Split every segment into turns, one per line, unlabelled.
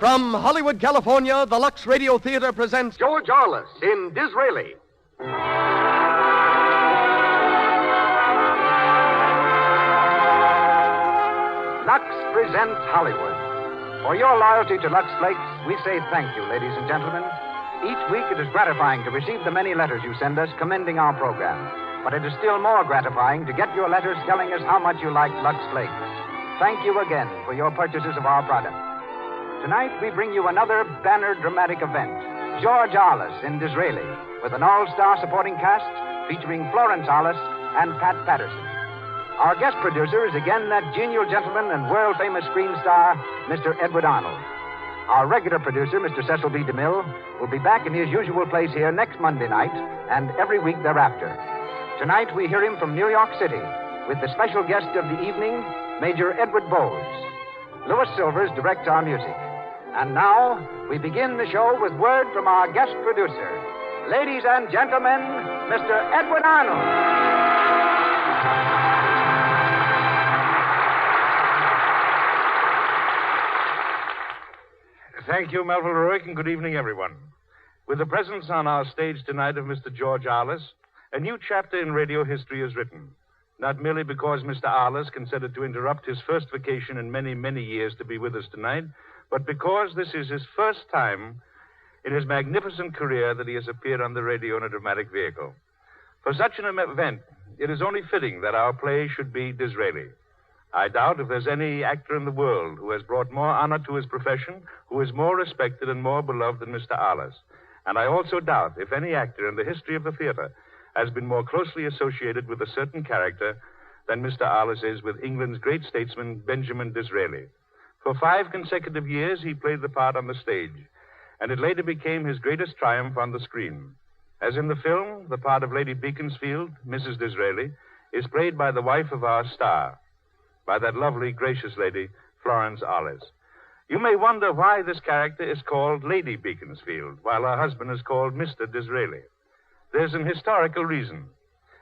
From Hollywood, California, the Lux Radio Theater presents
George Arliss in Disraeli. Lux presents Hollywood. For your loyalty to Lux Flakes, we say thank you, ladies and gentlemen. Each week it is gratifying to receive the many letters you send us commending our program. But it is still more gratifying to get your letters telling us how much you like Lux Flakes. Thank you again for your purchases of our product. Tonight we bring you another banner dramatic event, George Arliss in Disraeli, with an all-star supporting cast featuring Florence Arliss and Pat Patterson. Our guest producer is again that genial gentleman and world-famous screen star, Mr. Edward Arnold. Our regular producer, Mr. Cecil B. DeMille, will be back in his usual place here next Monday night and every week thereafter. Tonight we hear him from New York City with the special guest of the evening, Major Edward Bowes. Louis Silvers directs our music. And now, we begin the show with word from our guest producer. Ladies and gentlemen, Mr. Edward Arnold.
Thank you, Melville Ruick, and good evening, everyone. With the presence on our stage tonight of Mr. George Arliss, a new chapter in radio history is written. Not merely because Mr. Arliss considered to interrupt his first vacation in many, many years to be with us tonight, but because this is his first time in his magnificent career that he has appeared on the radio in a dramatic vehicle. For such an event, it is only fitting that our play should be Disraeli. I doubt if there's any actor in the world who has brought more honor to his profession, who is more respected and more beloved than Mr. Arliss. And I also doubt if any actor in the history of the theater has been more closely associated with a certain character than Mr. Arliss is with England's great statesman, Benjamin Disraeli. For 5 consecutive years, he played the part on the stage, and it later became his greatest triumph on the screen. As in the film, the part of Lady Beaconsfield, Mrs. Disraeli, is played by the wife of our star, by that lovely, gracious lady, Florence Arliss. You may wonder why this character is called Lady Beaconsfield, while her husband is called Mr. Disraeli. There's an historical reason.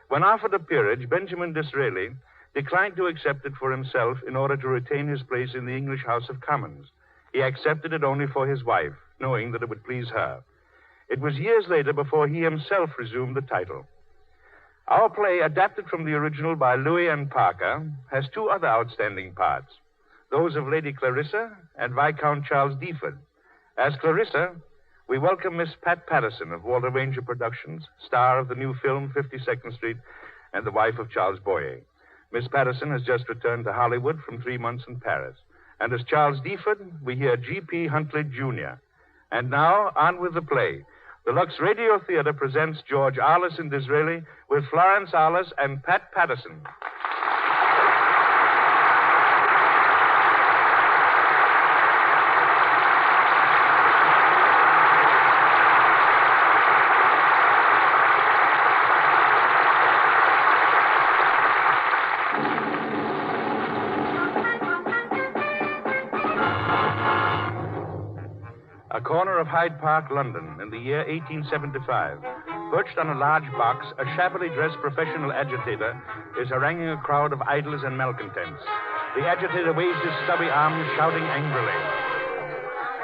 When offered a peerage, Benjamin Disraeli declined to accept it for himself in order to retain his place in the English House of Commons. He accepted it only for his wife, knowing that it would please her. It was years later before he himself resumed the title. Our play, adapted from the original by Louis and Parker, has 2 other outstanding parts, those of Lady Clarissa and Viscount Charles Deeford. As Clarissa, we welcome Miss Pat Patterson of Walter Ranger Productions, star of the new film 52nd Street and the wife of Charles Boyer. Miss Patterson has just returned to Hollywood from 3 months in Paris. And as Charles Deeford, we hear G.P. Huntley, Jr. And now, on with the play. The Lux Radio Theater presents George Arliss in Disraeli with Florence Arliss and Pat Patterson. A corner of Hyde Park, London, in the year 1875. Perched on a large box, a shabbily dressed professional agitator is haranguing a crowd of idlers and malcontents. The agitator waves his stubby arms, shouting angrily.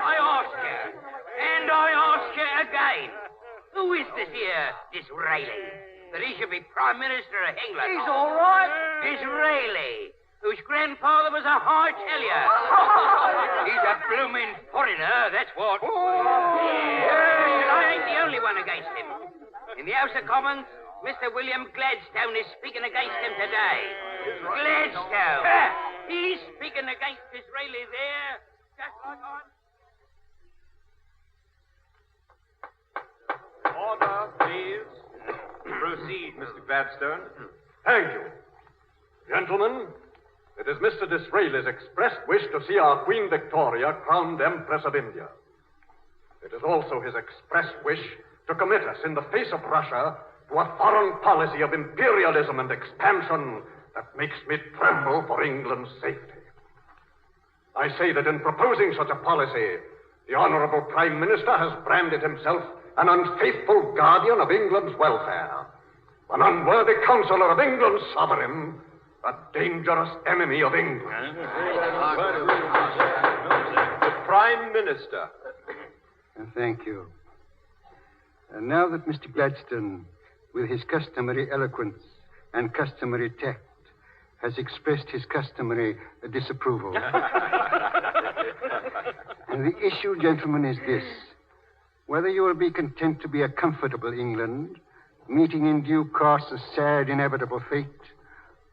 I ask you, and I ask you again, who is this here Disraeli? That he should be Prime Minister of England?
He's all right.
Disraeli, whose grandfather was a hotelier. He's a blooming foreigner, that's what. Yes, and I ain't the only one against him. In the House of Commons, Mr. William Gladstone is speaking against him today. Gladstone. He's speaking against Disraeli there, just like I'm...
Order, please. Proceed, Mr. Gladstone. Thank you. Gentlemen, it is Mr. Disraeli's expressed wish to see our Queen Victoria crowned Empress of India. It is also his expressed wish to commit us in the face of Russia to a foreign policy of imperialism and expansion that makes me tremble for England's safety. I say that in proposing such a policy, the Honorable Prime Minister has branded himself an unfaithful guardian of England's welfare, an unworthy counselor of England's sovereign, a dangerous enemy of England. The Prime Minister.
Thank you. And now that Mr. Gladstone, with his customary eloquence and customary tact, has expressed his customary disapproval. And the issue, gentlemen, is this. Whether you will be content to be a comfortable England, meeting in due course a sad, inevitable fate,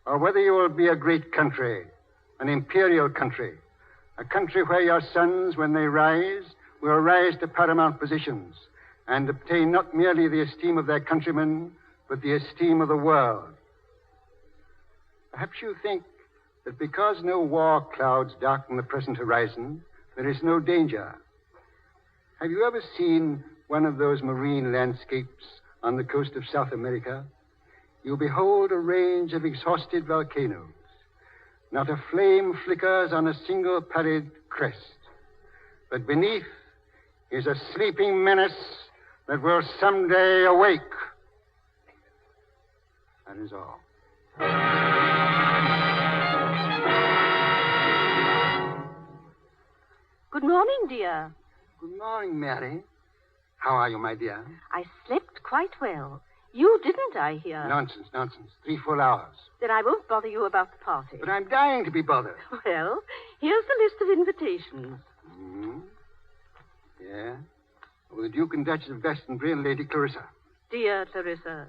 or whether you will be a great country, an imperial country, a country where your sons, when they rise, will rise to paramount positions and obtain not merely the esteem of their countrymen, but the esteem of the world. Perhaps you think that because no war clouds darken the present horizon, there is no danger. Have you ever seen one of those marine landscapes on the coast of South America? You behold a range of exhausted volcanoes. Not a flame flickers on a single pallid crest. But beneath is a sleeping menace that will someday awake. That is all.
Good morning, dear.
Good morning, Mary. How are you, my dear?
I slept quite well. You didn't, I hear.
Nonsense. 3 full hours.
Then I won't bother you about the party.
But I'm dying to be bothered.
Well, here's the list of invitations.
Mm-hmm. Yeah? Well, the Duke and Duchess of Glastonbury and Lady Clarissa.
Dear Clarissa,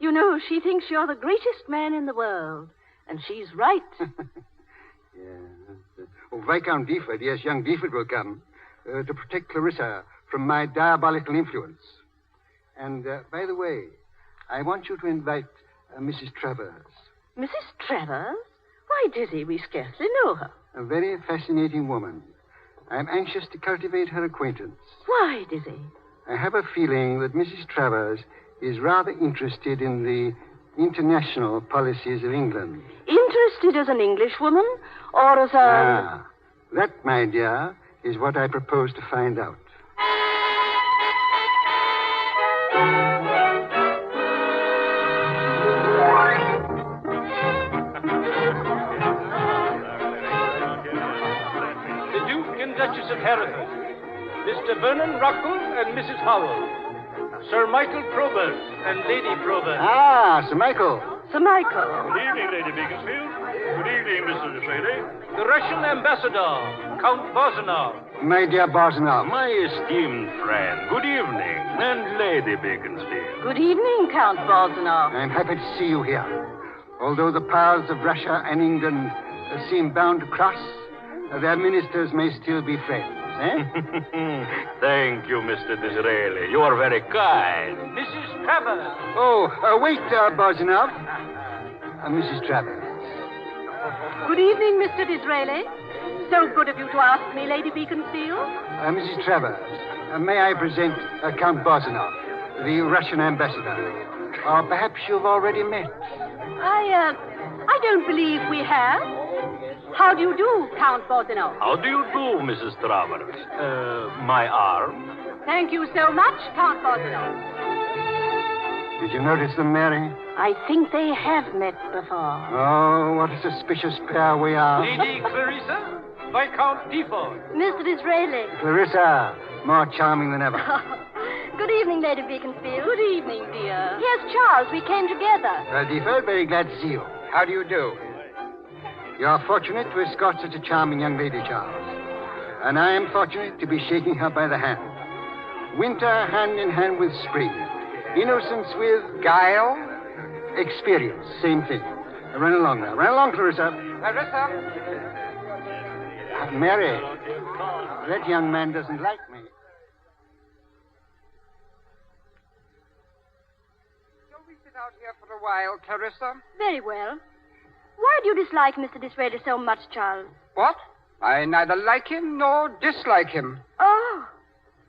you know, she thinks you're the greatest man in the world. And she's right.
Yeah. Oh, Viscount Deeford, yes, young Deeford will come to protect Clarissa from my diabolical influence. And, by the way, I want you to invite Mrs. Travers.
Mrs. Travers? Why, Dizzy, we scarcely know her.
A very fascinating woman. I'm anxious to cultivate her acquaintance.
Why, Dizzy?
I have a feeling that Mrs. Travers is rather interested in the international policies of England.
Interested as an Englishwoman or as a...
That, my dear, is what I propose to find out.
The Duke and Duchess of Hereford, Mr. Vernon Ruckle and Mrs. Howell, Sir Michael Probert and Lady Probert.
Sir Michael.
Sir Michael.
Good evening, Lady Beaconsfield. Good evening, Mr. Disraeli.
The Russian ambassador, Count Bozanov.
My dear Bozanov.
My esteemed friend, good evening. And Lady Beaconsfield.
Good evening, Count Bozanov.
I'm happy to see you here. Although the paths of Russia and England seem bound to cross, their ministers may still be friends, eh?
Thank you, Mr. Disraeli. You are very kind.
Mrs. Travers.
Wait, Bozanov. Mrs. Travers.
Good evening, Mr. Disraeli. So good of you to ask me, Lady Beaconsfield.
Mrs. Travers, may I present Count Bozanov, the Russian ambassador? Or perhaps you've already met.
I don't believe we have. How do you do, Count Bozanov?
How do you do, Mrs. Travers? My arm?
Thank you so much, Count Bozanov.
Did you notice them, Mary?
I think they have met before.
Oh, what a suspicious pair we are.
Lady Clarissa, Viscount Deeford.
Mr. Disraeli.
Clarissa, more charming than ever.
Good evening, Lady Beaconsfield. Good evening, dear. Here's Charles. We came together.
Well, Deeford, very glad to see you. How do you do? You are fortunate to escort such a charming young lady, Charles. And I am fortunate to be shaking her by the hand. Winter hand in hand with spring. Innocence with guile. Experience. Same thing. Run along now. Run along, Clarissa.
Clarissa.
Mary, that young man doesn't like me.
Shall we sit out here for a while, Clarissa?
Very well. Why do you dislike Mr. Disraeli so much, Charles?
What? I neither like him nor dislike him.
Oh,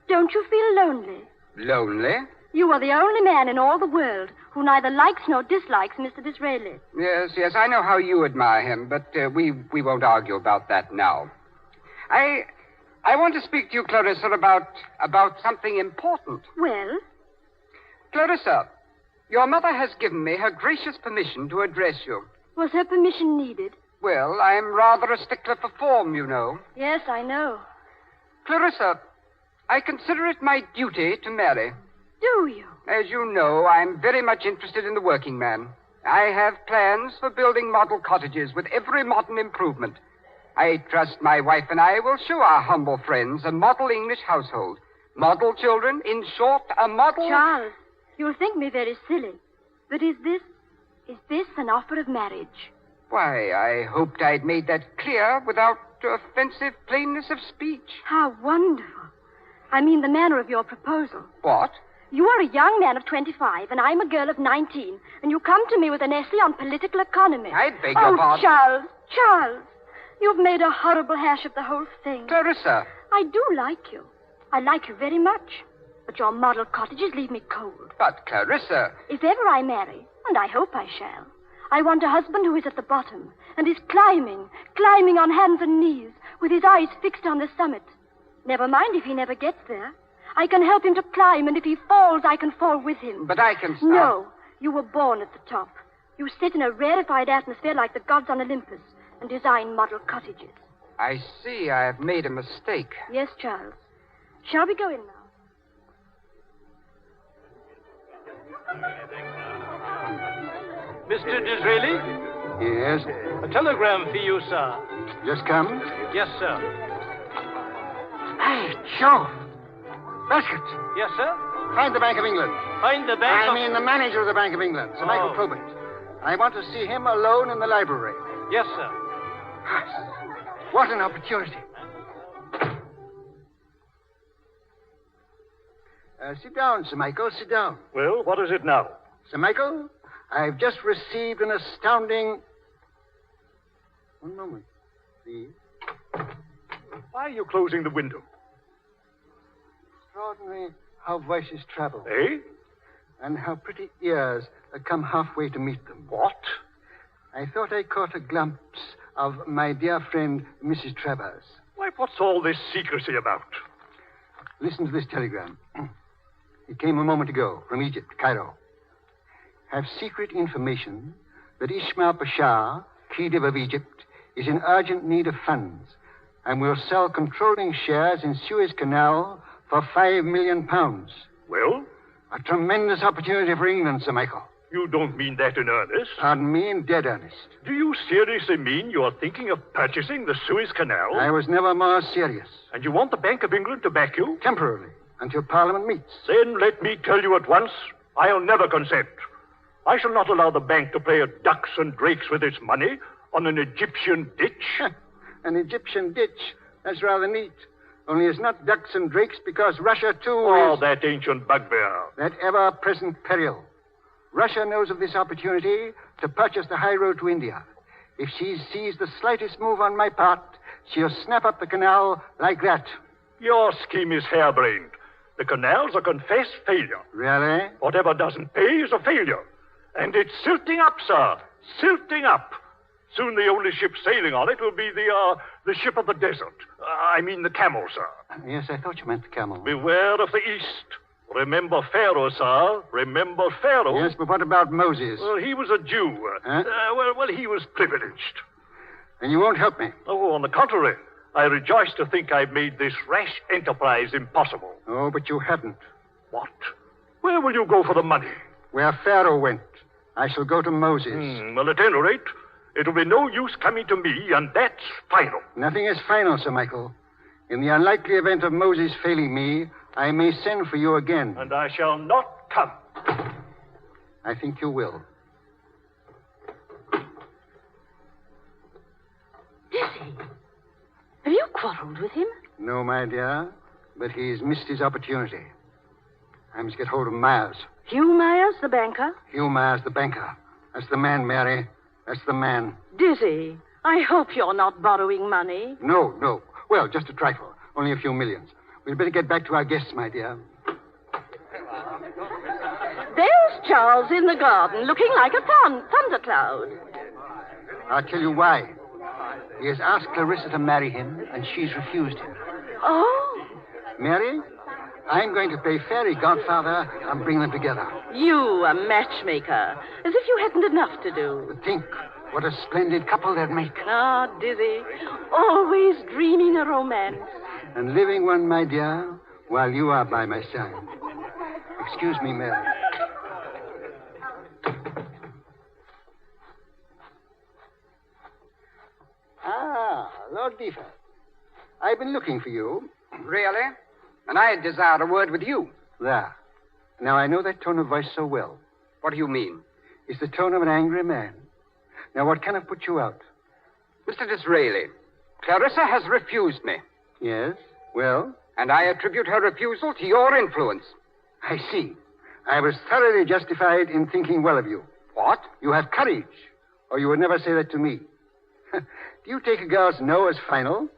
don't you feel lonely?
Lonely?
You are the only man in all the world who neither likes nor dislikes Mr. Disraeli.
Yes, I know how you admire him, but we won't argue about that now. I want to speak to you, Clarissa, about something important.
Well?
Clarissa, your mother has given me her gracious permission to address you.
Was her permission needed?
Well, I'm rather a stickler for form, you know.
Yes, I know.
Clarissa, I consider it my duty to marry.
Do you?
As you know, I'm very much interested in the working man. I have plans for building model cottages with every modern improvement. I trust my wife and I will show our humble friends a model English household. Model children, in short, a model...
Charles, you'll think me very silly, but is this an offer of marriage?
Why, I hoped I'd made that clear without offensive plainness of speech.
How wonderful. I mean the manner of your proposal.
What?
You are a young man of 25, and I'm a girl of 19, and you come to me with an essay on political economy.
I beg your pardon.
Charles, you've made a horrible hash of the whole thing.
Clarissa.
I do like you. I like you very much. But your model cottages leave me cold.
But, Clarissa...
If ever I marry, and I hope I shall, I want a husband who is at the bottom and is climbing on hands and knees with his eyes fixed on the summit. Never mind if he never gets there. I can help him to climb, and if he falls, I can fall with him.
But I can stop.
No, you were born at the top. You sit in a rarefied atmosphere like the gods on Olympus and design model cottages.
I see I've made a mistake.
Yes, Charles. Shall we go in now?
Mr. Disraeli?
Yes?
A telegram for you, sir.
Just come?
Yes, sir.
Hey, Joe! Basket!
Yes, sir?
Find the Bank of England.
Find the bank
I mean the manager of the Bank of England, Sir Michael Probert. I want to see him alone in the library.
Yes, sir.
What an opportunity. Sit down, Sir Michael, sit down.
Well, what is it now?
Sir Michael, I've just received an astounding... One moment, please.
Why are you closing the window?
Extraordinary how voices travel.
Eh?
And how pretty ears come halfway to meet them.
What?
I thought I caught a glimpse of my dear friend, Mrs. Travers.
Why, what's all this secrecy about?
Listen to this telegram. It came a moment ago from Egypt, Cairo. Have secret information that Ismail Pasha, Khedive of Egypt, is in urgent need of funds and will sell controlling shares in Suez Canal for £5 million.
Well?
A tremendous opportunity for England, Sir Michael.
You don't mean that in earnest?
Pardon me, in dead earnest.
Do you seriously mean you're thinking of purchasing the Suez Canal?
I was never more serious.
And you want the Bank of England to back you?
Temporarily, until Parliament meets.
Then let me tell you at once, I'll never consent. I shall not allow the bank to play at ducks and drakes with its money on an Egyptian ditch.
An Egyptian ditch? That's rather neat. Only it's not ducks and drakes because Russia, too, is...
that ancient bugbear.
That ever-present peril. Russia knows of this opportunity to purchase the high road to India. If she sees the slightest move on my part, she'll snap up the canal like that.
Your scheme is harebrained. The canal's a confessed failure.
Really?
Whatever doesn't pay is a failure. And it's silting up, sir. Silting up. Soon the only ship sailing on it will be the ship of the desert. I mean the camel, sir.
Yes, I thought you meant the camel.
Beware of the East. Remember Pharaoh, sir. Remember Pharaoh.
Yes, but what about Moses?
Well, he was a Jew.
Huh?
Well, he was privileged.
And you won't help me?
Oh, on the contrary. I rejoice to think I've made this rash enterprise impossible.
Oh, but you haven't.
What? Where will you go for the money?
Where Pharaoh went. I shall go to Moses.
Well, at any rate, it'll be no use coming to me, and that's final.
Nothing is final, Sir Michael. In the unlikely event of Moses failing me, I may send for you again.
And I shall not come.
I think you will.
Dizzy, have you quarreled with him?
No, my dear, but he's missed his opportunity. I must get hold of Myers.
Hugh Myers, the banker?
Hugh Myers, the banker. That's the man, Mary. That's the man.
Dizzy, I hope you're not borrowing money.
No. Well, just a trifle. Only a few millions. We'd better get back to our guests, my dear.
There's Charles in the garden, looking like a thundercloud.
I'll tell you why. He has asked Clarissa to marry him, and she's refused him.
Oh?
Mary, I'm going to play fairy godfather and bring them together.
You, a matchmaker. As if you hadn't enough to do.
But think what a splendid couple they'd make.
Ah, Dizzy. Always dreaming a romance.
And living one, my dear, while you are by my side. Excuse me, Mary. Ah, Lord Deeford. I've been looking for you.
Really? And I desire a word with you.
There. Now, I know that tone of voice so well.
What do you mean?
It's the tone of an angry man. Now, what can have put you out?
Mr. Disraeli, Clarissa has refused me.
Yes? Well?
And I attribute her refusal to your influence.
I see. I was thoroughly justified in thinking well of you.
What?
You have courage, or you would never say that to me. Do you take a girl's no as final?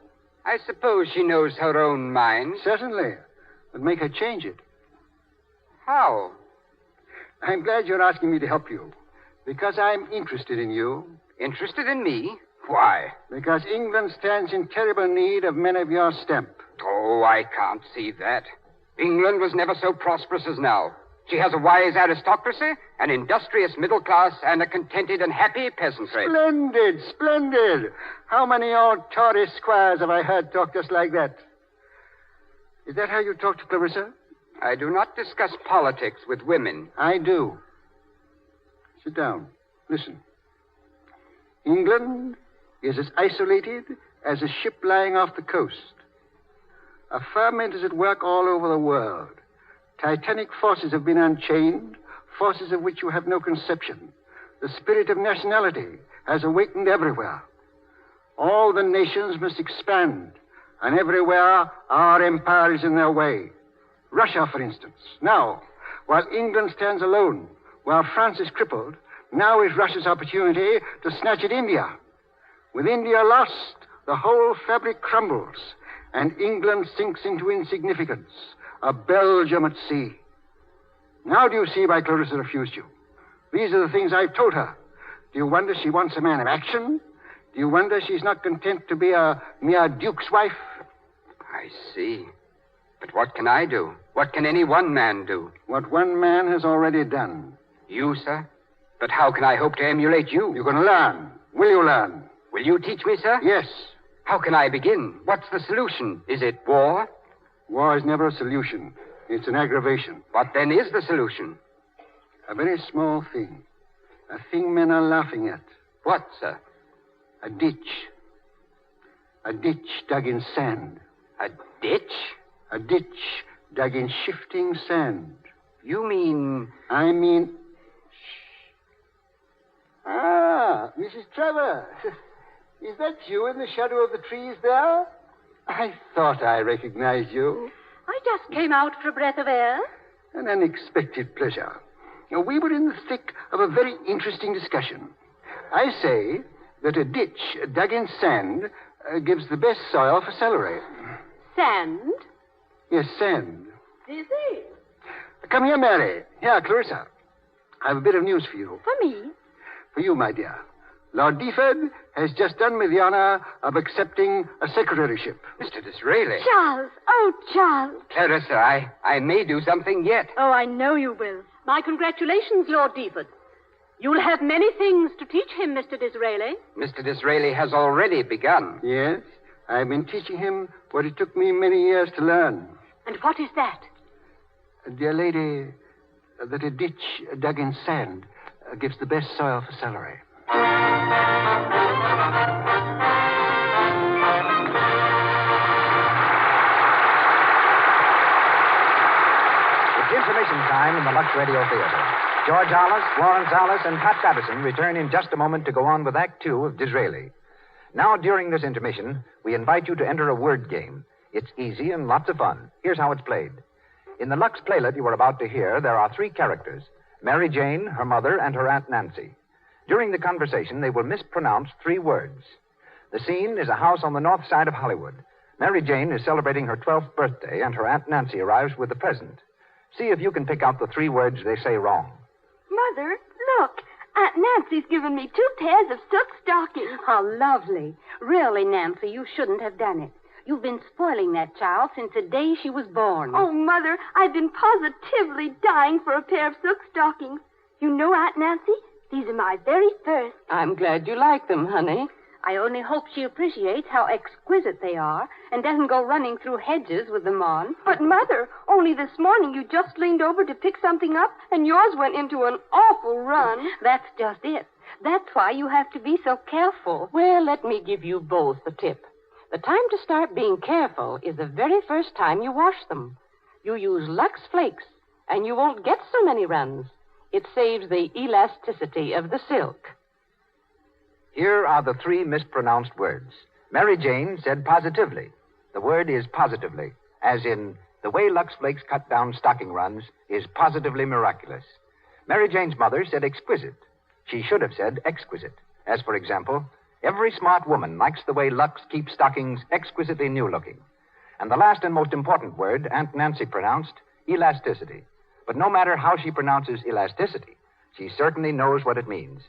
I suppose she knows her own mind.
Certainly. But make her change it.
How?
I'm glad you're asking me to help you. Because I'm interested in you.
Interested in me? Why?
Because England stands in terrible need of men of your stamp.
Oh, I can't see that. England was never so prosperous as now. She has a wise aristocracy, an industrious middle class, and a contented and happy peasantry.
Splendid, splendid. How many old Tory squires have I heard talk just like that? Is that how you talk to Clarissa?
I do not discuss politics with women.
I do. Sit down. Listen. England is as isolated as a ship lying off the coast. A ferment is at work all over the world. Titanic forces have been unchained, forces of which you have no conception. The spirit of nationality has awakened everywhere. All the nations must expand, and everywhere our empire is in their way. Russia, for instance. Now, while England stands alone, while France is crippled, now is Russia's opportunity to snatch at India. With India lost, the whole fabric crumbles, and England sinks into insignificance, a Belgium at sea. Now do you see why Clarissa refused you? These are the things I've told her. Do you wonder she wants a man of action? Do you wonder she's not content to be a mere duke's wife?
I see. But what can I do? What can any one man do?
What one man has already done.
You, sir? But how can I hope to emulate you?
You're going to learn. Will you learn?
Will you teach me, sir?
Yes.
How can I begin? What's the solution? Is it war?
War is never a solution. It's an aggravation.
What then is the solution?
A very small thing. A thing men are laughing at.
What, sir?
A ditch. A ditch dug in sand.
A ditch?
A ditch dug in shifting sand.
You mean...
I mean... Shh. Ah, Mrs. Trevor. Is that you in the shadow of the trees there? I thought I recognized you.
I just came out for a breath of air.
An unexpected pleasure. We were in the thick of a very interesting discussion. I say that a ditch dug in sand gives the best soil for celery.
Sand?
Yes, sand.
Dizzy?
Come here, Mary. Here, Clarissa. I have a bit of news for you.
For me?
For you, my dear. Lord Deeford has just done me the honor of accepting a secretaryship.
Mr. Disraeli.
Charles! Oh, Charles!
Clarissa, I may do something yet.
Oh, I know you will.
My congratulations, Lord Deeford. You'll have many things to teach him, Mr. Disraeli.
Mr. Disraeli has already begun.
Yes, I've been teaching him what it took me many years to learn.
And what is that?
Dear lady, that a ditch dug in sand gives the best soil for celery.
It's intermission time in the Lux Radio Theater. George Alice, Florence Alice, and Pat Patterson return in just a moment to go on with Act Two of Disraeli. Now, during this intermission, we invite you to enter a word game. It's easy and lots of fun. Here's how it's played. In the Lux playlet you are about to hear, there are three characters: Mary Jane, her mother, and her Aunt Nancy. During the conversation, they will mispronounce three words. The scene is a house on the north side of Hollywood. Mary Jane is celebrating her 12th birthday, and her Aunt Nancy arrives with a present. See if you can pick out the three words they say wrong.
Mother, look. Aunt Nancy's given me 2 pairs of silk stockings.
How lovely. Really, Nancy, you shouldn't have done it. You've been spoiling that child since the day she was born.
Oh, Mother, I've been positively dying for a pair of silk stockings. You know, Aunt Nancy, these are my very first.
I'm glad you like them, honey. I only hope she appreciates how exquisite they are and doesn't go running through hedges with them on.
But, Mother, only this morning you just leaned over to pick something up, and yours went into an awful run.
That's just it. That's why you have to be so careful.
Well, let me give you both a tip. The time to start being careful is the very first time you wash them. You use Lux Flakes, and you won't get so many runs. It saves the elasticity of the silk.
Here are the 3 mispronounced words. Mary Jane said positively. The word is positively, as in, the way Lux Flakes cut down stocking runs is positively miraculous. Mary Jane's mother said exquisite. She should have said exquisite. As, for example, every smart woman likes the way Lux keeps stockings exquisitely new-looking. And the last and most important word, Aunt Nancy pronounced elasticity. But no matter how she pronounces elasticity, she certainly knows what it means.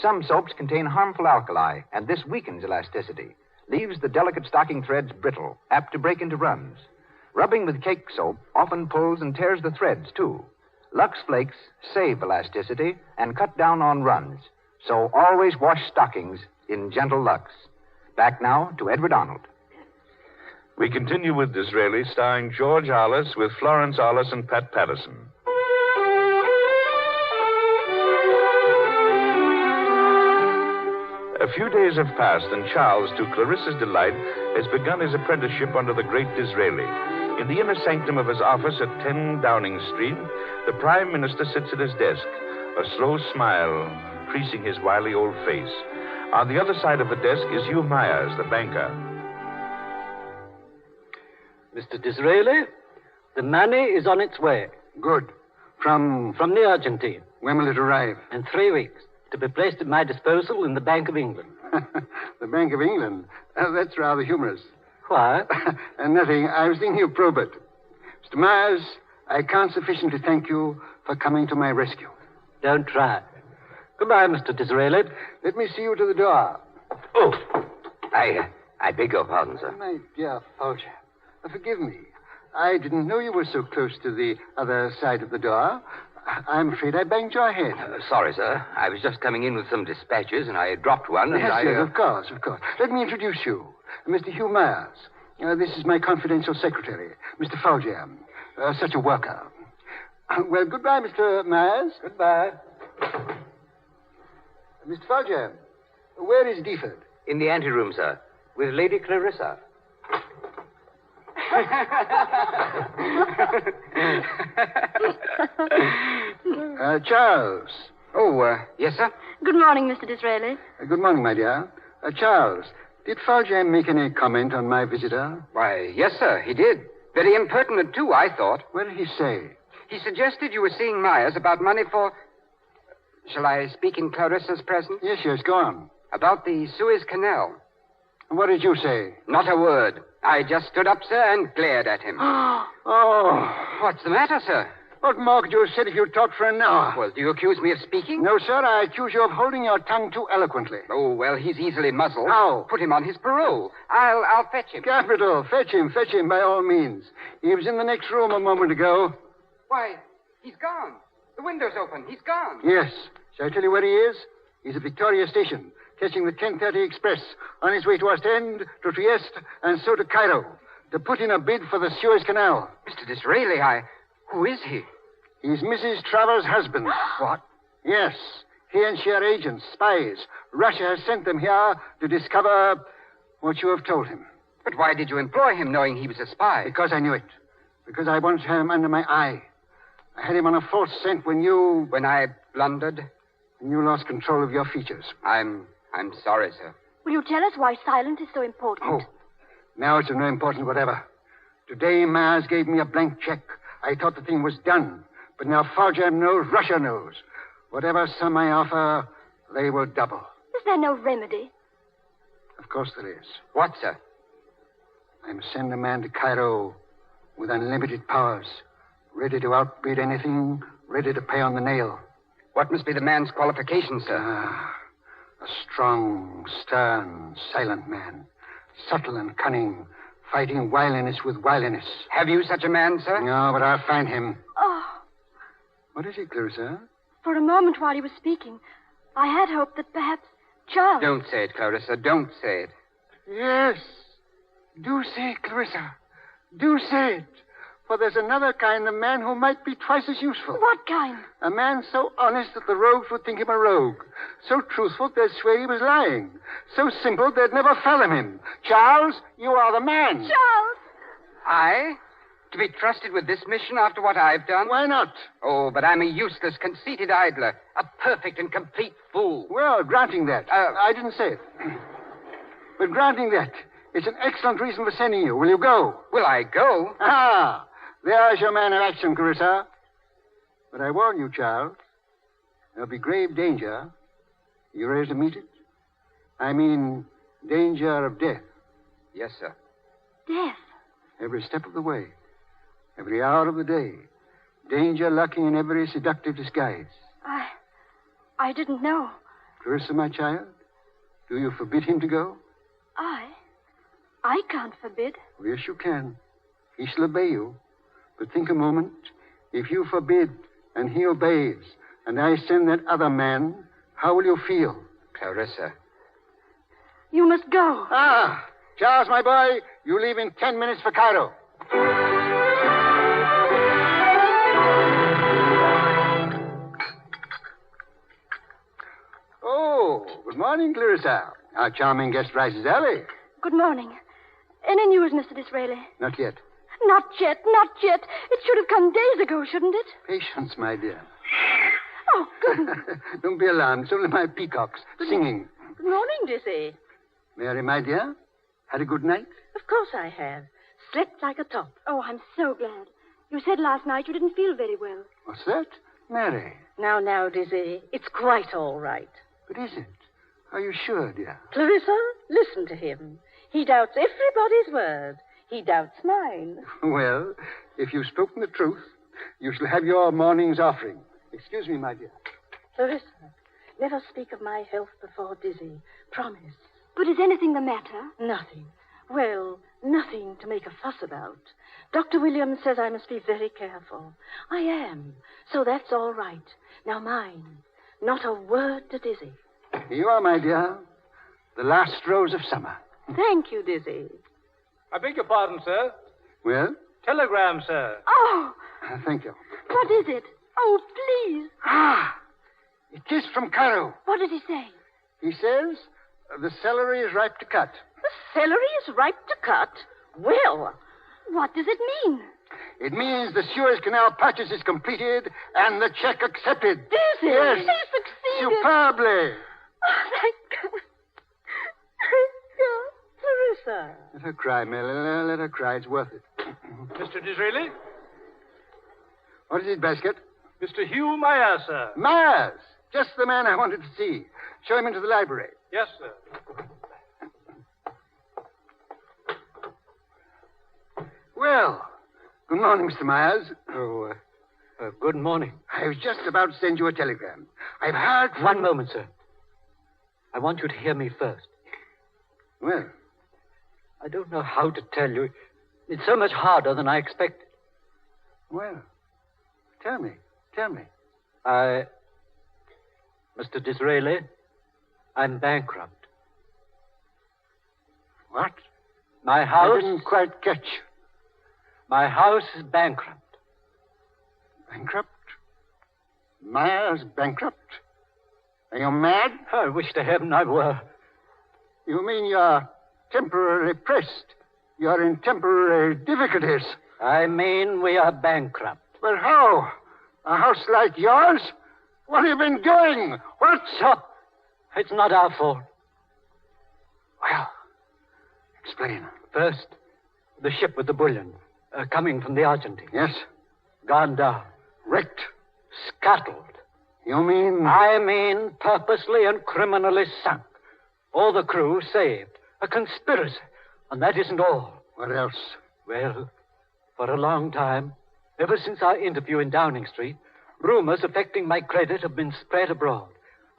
Some soaps contain harmful alkali, and this weakens elasticity, leaves the delicate stocking threads brittle, apt to break into runs. Rubbing with cake soap often pulls and tears the threads, too. Lux Flakes save elasticity and cut down on runs. So always wash stockings in gentle Lux. Back now to Edward Arnold.
We continue with Disraeli, starring George Arliss with Florence Arliss and Pat Patterson. A few days have passed, and Charles, to Clarissa's delight, has begun his apprenticeship under the great Disraeli. In the inner sanctum of his office at 10 Downing Street, the Prime Minister sits at his desk, a slow smile creasing his wily old face. On the other side of the desk is Hugh Myers, the banker.
Mr. Disraeli, the money is on its way.
Good. From
the Argentine.
When will it arrive?
In 3 weeks. To be placed at my disposal in the Bank of England.
The Bank of England? That's rather humorous.
Why?
Nothing. I was thinking of Probert. Mr. Myers, I can't sufficiently thank you for coming to my rescue.
Don't try. Goodbye, Mr. Disraeli.
Let me see you to the door.
Oh, I beg your pardon, sir.
My dear Folger, forgive me. I didn't know you were so close to the other side of the door. I'm afraid I banged your head.
Sorry, sir. I was just coming in with some dispatches, and I dropped one, and
yes, of course. Let me introduce you. Mr. Hugh Myers. This is my confidential secretary, Mr. Folger. Such a worker. Well, goodbye, Mr. Myers.
Goodbye.
Mr. Folger, where is Deeford?
In the anteroom, sir, with Lady Clarissa.
Charles.
Oh, yes, sir?
Good morning, Mr. Disraeli.
Good morning, my dear. Charles, did Folger make any comment on my visitor?
Why, yes, sir, he did. Very impertinent, too, I thought.
What did he say?
He suggested you were seeing Myers about money for... Shall I speak in Clarissa's presence?
Yes, go on.
About the Suez Canal.
What did you say?
Not a word. I just stood up, sir, and glared at him.
Oh.
What's the matter, sir?
What more could you have said if you talked for an hour?
Well, do you accuse me of speaking?
No, sir. I accuse you of holding your tongue too eloquently.
Oh, well, he's easily muzzled.
How?
Put him on his parole. I'll fetch him.
Capital. Fetch him by all means. He was in the next room a moment ago.
Why, he's gone. The window's open. He's gone.
Yes. Shall I tell you where he is? He's at Victoria Station, catching the 10:30 express on his way to Ostend, to Trieste, and so to Cairo, to put in a bid for the Suez Canal.
Mr. Disraeli, who is he?
He's Mrs. Travers' husband.
What?
Yes. He and she are agents, spies. Russia has sent them here to discover what you have told him.
But why did you employ him, knowing he was a spy?
Because I knew it. Because I once had him under my eye. I had him on a false scent when you...
When I blundered?
When you lost control of your features.
I'm sorry, sir.
Will you tell us why silence is so important?
Oh, now it's of no importance whatever. Today, Myers gave me a blank check. I thought the thing was done. But now Folger knows, Russia knows. Whatever sum I offer, they will double.
Is there no remedy?
Of course there is.
What, sir?
I must send a man to Cairo with unlimited powers, ready to outbid anything, ready to pay on the nail.
What must be the man's qualifications, sir?
A strong, stern, silent man. Subtle and cunning, fighting wiliness with wiliness.
Have you such a man, sir?
No, but I'll find him.
Oh.
What is it, Clarissa?
For a moment while he was speaking, I had hoped that Charles.
Don't say it, Clarissa. Don't say it.
Yes. Do say it, Clarissa. Do say it. For there's another kind of man who might be twice as useful.
What kind?
A man so honest that the rogues would think him a rogue. So truthful they'd swear he was lying. So simple they'd never fathom him. Charles, you are the man.
Charles!
I? To be trusted with this mission after what I've done?
Why not?
Oh, but I'm a useless, conceited idler. A perfect and complete fool.
Well, granting that. I didn't say it. But granting that, it's an excellent reason for sending you. Will you go?
Will I go?
Ah, there's your man of action, Clarissa. But I warn you, Charles, there'll be grave danger. You ready to meet it? I mean, danger of death.
Yes, sir.
Death?
Every step of the way. Every hour of the day. Danger lurking in every seductive disguise.
I didn't know.
Clarissa, my child, do you forbid him to go?
I can't forbid.
Oh, yes, you can. He shall obey you. But think a moment. If you forbid and he obeys, and I send that other man, how will you feel?
Clarissa.
You must go.
Ah, Charles, my boy, you leave in 10 minutes for Cairo. Oh, good morning, Clarissa. Our charming guest rises early.
Good morning. Any news, Mr. Disraeli?
Not yet.
Not yet, not yet. It should have come days ago, shouldn't it?
Patience, my dear.
Oh, goodness.
Don't be alarmed. It's only my peacocks singing.
Good morning, Dizzy.
Mary, my dear, had a good night?
Of course I have. Slept like a top.
Oh, I'm so glad. You said last night you didn't feel very well.
What's that? Mary.
Now, Dizzy, it's quite all right.
But is it? Are you sure, dear?
Clarissa, listen to him. He doubts everybody's word. He doubts mine.
Well, if you've spoken the truth, you shall have your morning's offering. Excuse me, my dear.
Clarissa, never speak of my health before Dizzy. Promise.
But is anything the matter?
Nothing. Well, nothing to make a fuss about. Dr. Williams says I must be very careful. I am. So that's all right. Now mind, not a word to Dizzy.
Here you are, my dear. The last rose of summer.
Thank you, Dizzy.
I beg your pardon, sir.
Well?
Telegram, sir.
Oh!
Thank you.
What is it? Oh, please.
Ah! It is from Cairo.
What does he say?
He says the celery is ripe to cut.
The celery is ripe to cut? Well,
what does it mean?
It means the Suez Canal purchase is completed and the check accepted.
Dizzy!
Yes.
He succeeded.
Superbly.
Oh, thank God.
Clarissa.
Let her cry, Mary. Let her cry. It's worth it.
Mr. Disraeli?
What is it, Basket?
Mr. Hugh Myers, sir.
Myers! Just the man I wanted to see. Show him into the library.
Yes, sir.
Well, good morning, Mr. Myers.
Good morning.
I was just about to send you a telegram. I've heard from...
One moment, sir. I want you to hear me first.
Well?
I don't know how to tell you. It's so much harder than I expected.
Well, tell me.
Mr. Disraeli, I'm bankrupt.
What?
My house...
I didn't quite catch.
My house is bankrupt.
Bankrupt? Myers bankrupt? Are you mad?
I wish to heaven I were.
You mean you're temporarily pressed? You're in temporary difficulties?
I mean we are bankrupt.
But how? A house like yours? What have you been doing? What's
up? It's not our fault.
Well, explain.
First, the ship with the bullion, coming from the Argentine.
Yes?
Gone down.
Wrecked.
Scuttled.
You mean...
I mean purposely and criminally sunk. All the crew saved. A conspiracy. And that isn't all.
What else?
Well, for a long time, ever since our interview in Downing Street, rumors affecting my credit have been spread abroad.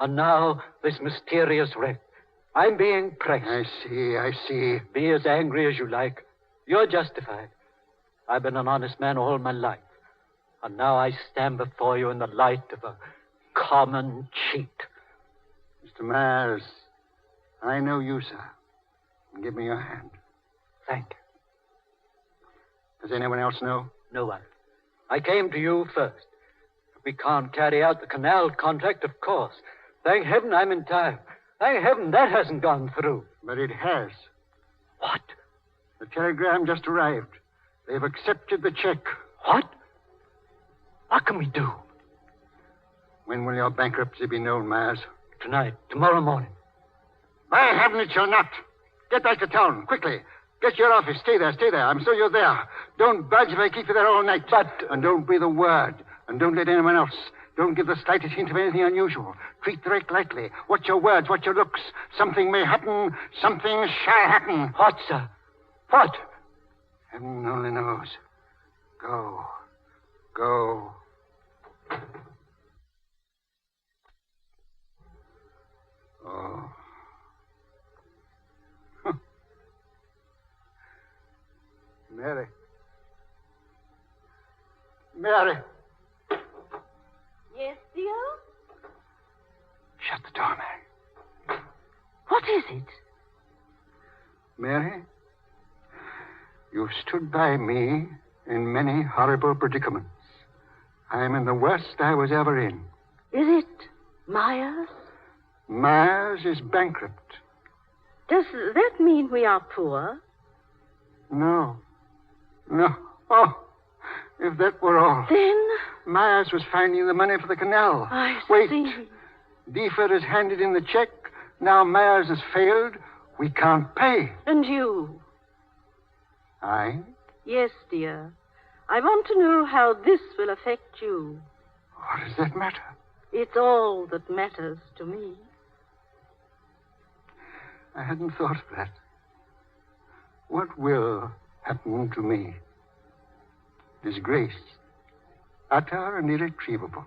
And now, this mysterious wreck. I'm being pressed.
I see.
Be as angry as you like. You're justified. I've been an honest man all my life. And now I stand before you in the light of a common cheat.
Mr. Myers, I know you, sir. Give me your hand.
Thank you.
Does anyone else know?
No one. I came to you first. If we can't carry out the canal contract, of course. Thank heaven I'm in time. Thank heaven that hasn't gone through.
But it has.
What?
The telegram just arrived. They've accepted the check.
What? What can we do?
When will your bankruptcy be known, Myers?
Tonight, tomorrow morning.
By heaven, it shall not. Get back to town, quickly. Get to your office. Stay there. I'm sure you're there. Don't budge if I keep you there all night. And don't breathe a word. And don't let anyone else. Don't give the slightest hint of anything unusual. Treat the wreck lightly. Watch your words, watch your looks. Something may happen. Something shall happen.
What, sir? What?
Heaven only knows. Go. Go. Oh. Mary. Mary.
Yes, dear?
Shut the door, Mary.
What is it?
Mary, you've stood by me in many horrible predicaments. I'm in the worst I was ever in.
Is it Myers?
Myers is bankrupt.
Does that mean we are poor?
No. Oh, if that were all.
Then?
Myers was finding the money for the canal.
I
Wait.
see.
Deeford has handed in the check. Now Myers has failed. We can't pay.
And you?
I?
Yes, dear. I want to know how this will affect you.
What does that matter?
It's all that matters to me.
I hadn't thought of that. What will happen to me? Disgrace. Utter and irretrievable.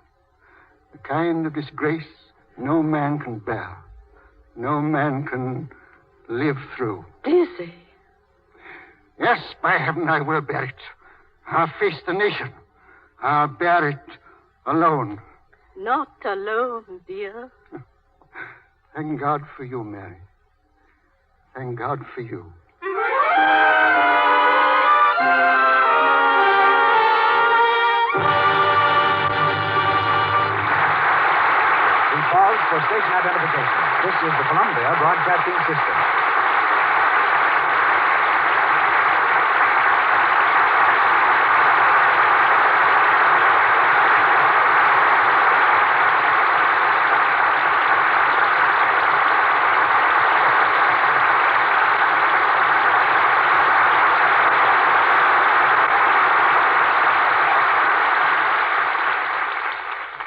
The kind of disgrace no man can bear. No man can live through.
Dizzy.
Yes, by heaven, I will bear it. I'll face the nation. I'll bear it alone.
Not alone, dear.
Thank God for you, Mary. Thank God for you.
We pause for station identification. This is the Columbia Broadcasting System.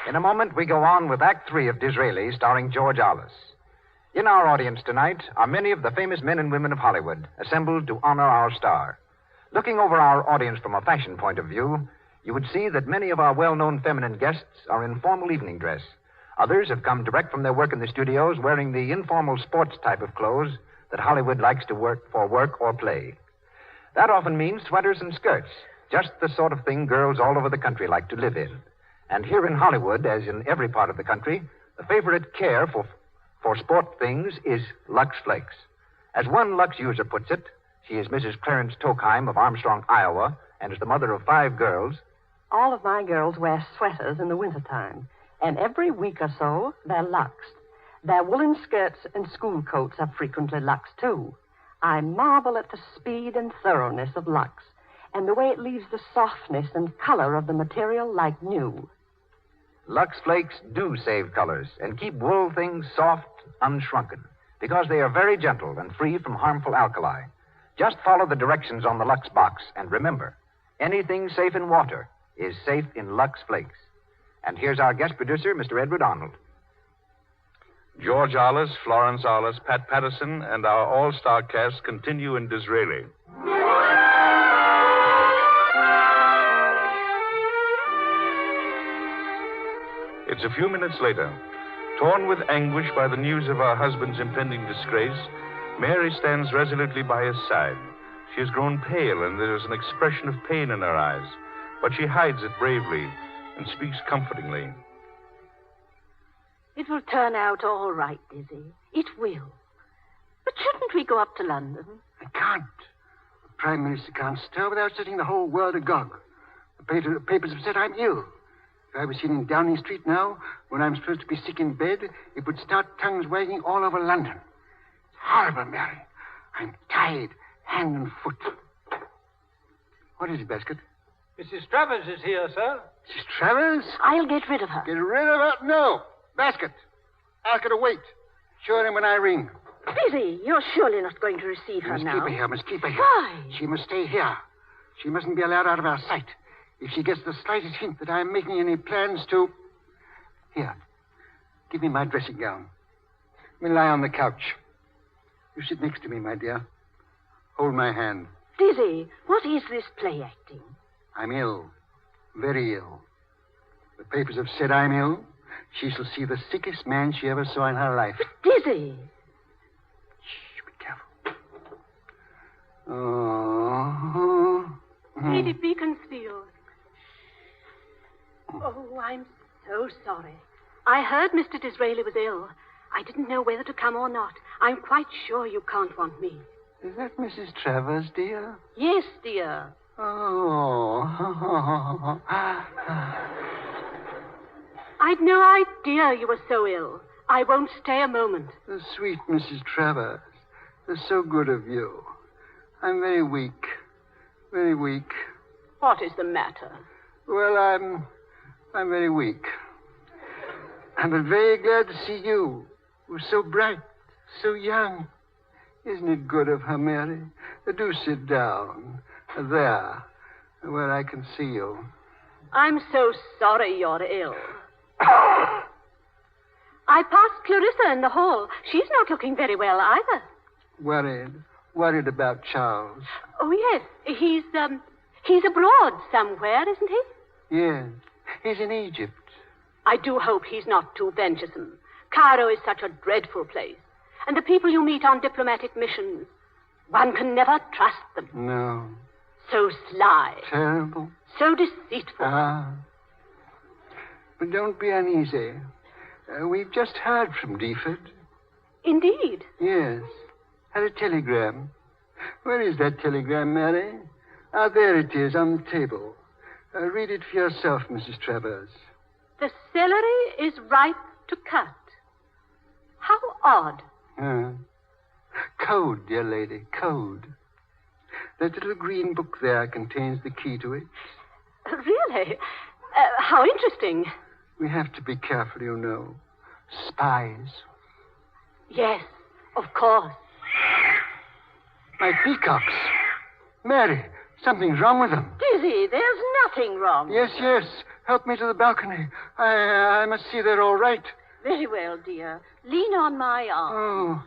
In a moment, we go on with Act 3 of Disraeli, starring George Arliss. In our audience tonight are many of the famous men and women of Hollywood, assembled to honor our star. Looking over our audience from a fashion point of view, you would see that many of our well-known feminine guests are in formal evening dress. Others have come direct from their work in the studios wearing the informal sports type of clothes that Hollywood likes to wear for work or play. That often means sweaters and skirts, just the sort of thing girls all over the country like to live in. And here in Hollywood, as in every part of the country, the favorite care for sport things is Lux Flakes. As one Lux user puts it, she is Mrs. Clarence Tokheim of Armstrong, Iowa, and is the mother of 5 girls.
All of my girls wear sweaters in the wintertime, and every week or so, they're luxed. Their woolen skirts and school coats are frequently luxed, too. I marvel at the speed and thoroughness of Lux, and the way it leaves the softness and color of the material like new.
Lux Flakes do save colors and keep wool things soft, unshrunken, because they are very gentle and free from harmful alkali. Just follow the directions on the Lux box, and remember, anything safe in water is safe in Lux Flakes. And here's our guest producer, Mr. Edward Arnold.
George Arliss, Florence Arliss, Pat Patterson, and our all-star cast continue in Disraeli. It's a few minutes later. Torn with anguish by the news of her husband's impending disgrace, Mary stands resolutely by his side. She has grown pale, and there is an expression of pain in her eyes, but she hides it bravely and speaks comfortingly.
It will turn out all right, Dizzy. It will. Shouldn't we go up to London?
I can't. The Prime Minister can't stir without setting the whole world agog. The papers have said I'm ill. If I was seen in Downing Street now, when I'm supposed to be sick in bed, it would start tongues wagging all over London. It's horrible, Mary. I'm tied, hand and foot. What is it, Basket?
Mrs. Travers is here, sir.
Mrs. Travers?
I'll get rid of her.
Get rid of her? No. Basket. Ask her to wait. Show him when I ring.
Lizzie, you're surely not going to receive her
Must
now.
keep her here. Must keep her here.
Why?
She must stay here. She mustn't be allowed out of our sight. If she gets the slightest hint that I'm making any plans to... Here. Give me my dressing gown. Let me lie on the couch. You sit next to me, my dear. Hold my hand.
Lizzie, what is this play acting?
I'm ill. Very ill. The papers have said I'm ill. She shall see the sickest man she ever saw in her life.
Lizzie!
Shh, be careful. Oh.
Lady Beaconsfield. Oh, I'm so sorry. I heard Mr. Disraeli was ill. I didn't know whether to come or not. I'm quite sure you can't want me.
Is that Mrs. Travers, dear?
Yes, dear.
Oh.
I'd no idea you were so ill. I won't stay a moment.
The sweet Mrs. Travers. That's so good of you. I'm very weak. Very weak.
What is the matter?
Well, I'm very weak. I'm very glad to see you. You're so bright, so young. Isn't it good of her, Mary? Do sit down. There, where I can see you.
I'm so sorry you're ill. I passed Clarissa in the hall. She's not looking very well either.
Worried about Charles.
Oh, yes. He's abroad somewhere, isn't he?
Yes, he's in Egypt.
I do hope he's not too venturesome. Cairo is such a dreadful place. And the people you meet on diplomatic missions, one can never trust them.
No.
So sly.
Terrible.
So deceitful.
But don't be uneasy. We've just heard from Deeford.
Indeed?
Yes. Had a telegram. Where is that telegram, Mary? Ah, there it is, on the table. Read it for yourself, Mrs. Travers.
The celery is ripe to cut. How odd.
Code, dear lady, code. That little green book there contains the key to it.
Really? How interesting.
We have to be careful, you know. Spies.
Yes, of course.
My peacocks. Mary, something's wrong with them.
Dizzy, there's nothing wrong.
Yes. Help me to the balcony. I must see they're all right.
Very well, dear. Lean on my arm.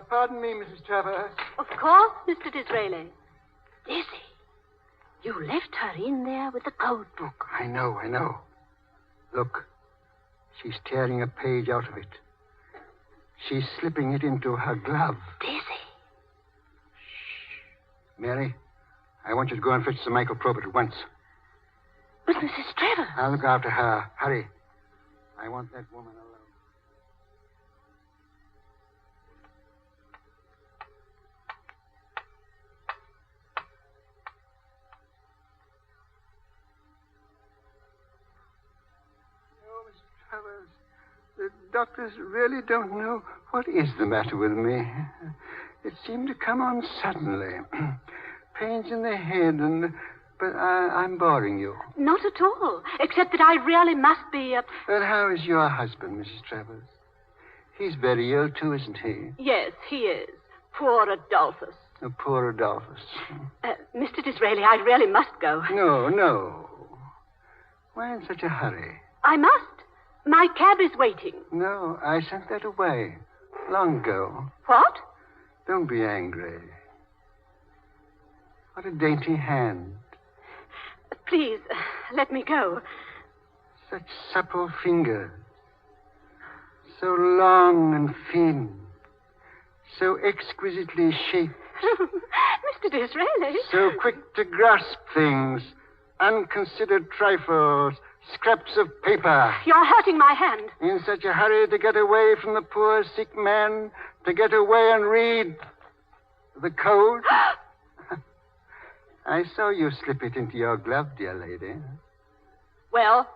Pardon me, Mrs. Travers.
Of course, Mr. Disraeli. Dizzy, you left her in there with the code book.
I know. Look, she's tearing a page out of it. She's slipping it into her glove.
Dizzy.
Shh. Mary, I want you to go and fetch Sir Michael Probert at once.
But Mrs. Travers...
I'll look after her. Hurry. I want that woman alone. No, Mrs. Travers. The doctors really don't know what is the matter with me. It seemed to come on suddenly. Pains in the head But I'm boring you.
Not at all, except that I really must be...
But how is your husband, Mrs. Travers? He's very ill, too, isn't he?
Yes, he is. Poor Adolphus.
Oh, poor Adolphus.
Mr. Disraeli, I really must go.
No. Why in such a hurry?
I must. My cab is waiting.
No, I sent that away long ago.
What?
Don't be angry. What a dainty hand.
Please, let me go.
Such supple fingers. So long and thin. So exquisitely shaped.
Mr. Disraeli.
So quick to grasp things. Unconsidered trifles. Scraps of paper.
You're hurting my hand.
In such a hurry to get away from the poor sick man. To get away and read the code? I saw you slip it into your glove, dear lady.
Well,